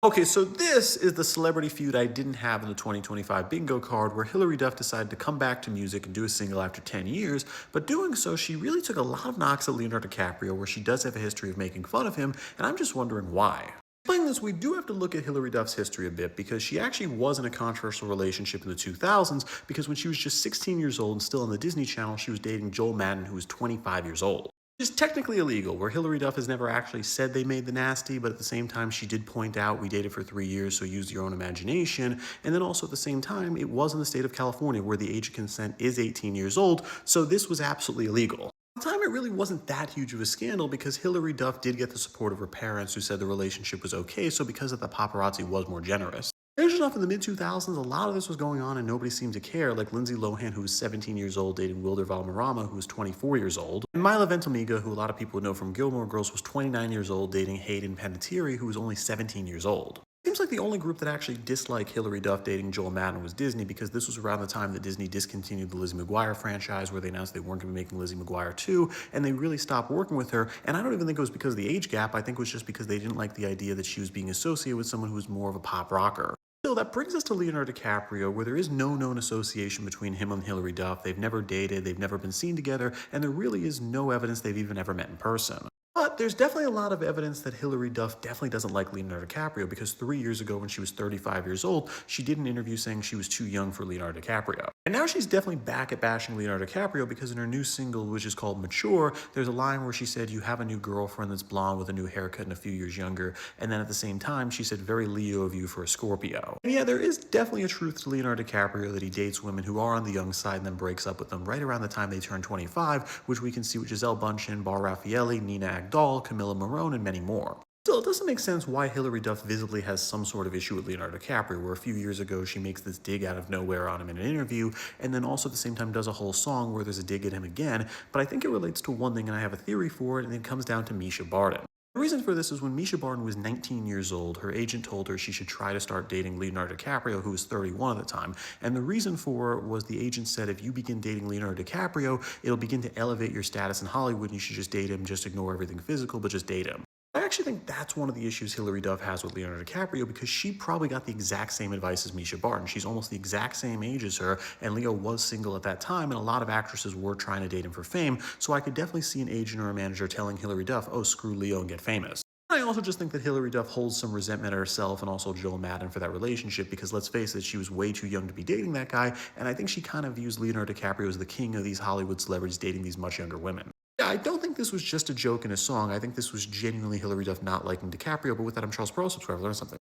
Okay, so this is the celebrity feud I didn't have in the 2025 bingo card where Hilary Duff decided to come back to music and do a single after 10 years, but doing so, she really took a lot of knocks at Leonardo DiCaprio, where she does have a history of making fun of him, and I'm just wondering why. Explaining this, we do have to look at Hilary Duff's history a bit because she actually was in a controversial relationship in the 2000s because when she was just 16 years old and still on the Disney Channel, she was dating Joel Madden, who was 25 years old. Is technically illegal, where Hilary Duff has never actually said they made the nasty, but at the same time, she did point out we dated for 3 years, so use your own imagination. And then also at the same time, it was in the state of California where the age of consent is 18 years old, so this was absolutely illegal. At the time, it really wasn't that huge of a scandal because Hilary Duff did get the support of her parents who said the relationship was okay, so because of the paparazzi was more generous. There's enough in the mid 2000s, a lot of this was going on and nobody seemed to care, like Lindsay Lohan, who was 17 years old, dating Wilder Valderrama, who was 24 years old, and Mila Ventimiglia, who a lot of people would know from Gilmore Girls, was 29 years old, dating Hayden Panettiere, who was only 17 years old. Seems like the only group that actually disliked Hilary Duff dating Joel Madden was Disney, because this was around the time that Disney discontinued the Lizzie McGuire franchise, where they announced they weren't going to be making Lizzie McGuire 2, and they really stopped working with her. And I don't even think it was because of the age gap. I think it was just because they didn't like the idea that she was being associated with someone who was more of a pop rocker. So that brings us to Leonardo DiCaprio, where there is no known association between him and Hilary Duff. They've never dated, they've never been seen together, and there really is no evidence they've even ever met in person. But there's definitely a lot of evidence that Hilary Duff definitely doesn't like Leonardo DiCaprio, because 3 years ago, when she was 35 years old, she did an interview saying she was too young for Leonardo DiCaprio. And now she's definitely back at bashing Leonardo DiCaprio because in her new single, which is called Mature, there's a line where she said, "You have a new girlfriend that's blonde with a new haircut and a few years younger." And then at the same time, she said, "Very Leo of you for a Scorpio." And yeah, there is definitely a truth to Leonardo DiCaprio that he dates women who are on the young side and then breaks up with them right around the time they turn 25, which we can see with Giselle Bundchen, Bar Raffaelli, Nina Agdal, Camilla Morone, and many more. Still, it doesn't make sense why Hilary Duff visibly has some sort of issue with Leonardo DiCaprio, where a few years ago she makes this dig out of nowhere on him in an interview, and then also at the same time does a whole song where there's a dig at him again. But I think it relates to one thing, and I have a theory for it, and it comes down to Misha Barton. The reason for this is when Misha Barton was 19 years old, her agent told her she should try to start dating Leonardo DiCaprio, who was 31 at the time. And the reason for it was the agent said if you begin dating Leonardo DiCaprio, it'll begin to elevate your status in Hollywood, and you should just date him, just ignore everything physical, but just date him. I actually think that's one of the issues Hilary Duff has with Leonardo DiCaprio, because she probably got the exact same advice as Misha Barton. She's almost the exact same age as her, and Leo was single at that time, and a lot of actresses were trying to date him for fame, so I could definitely see an agent or a manager telling Hilary Duff, "Oh, screw Leo and get famous." I also just think that Hilary Duff holds some resentment at herself and also Joel Madden for that relationship, because let's face it, she was way too young to be dating that guy, and I think she kind of views Leonardo DiCaprio as the king of these Hollywood celebrities dating these much younger women. Yeah, I don't think this was just a joke in a song. I think this was genuinely Hilary Duff not liking DiCaprio, but with that, I'm Charles Pearl. Subscribe, learn something.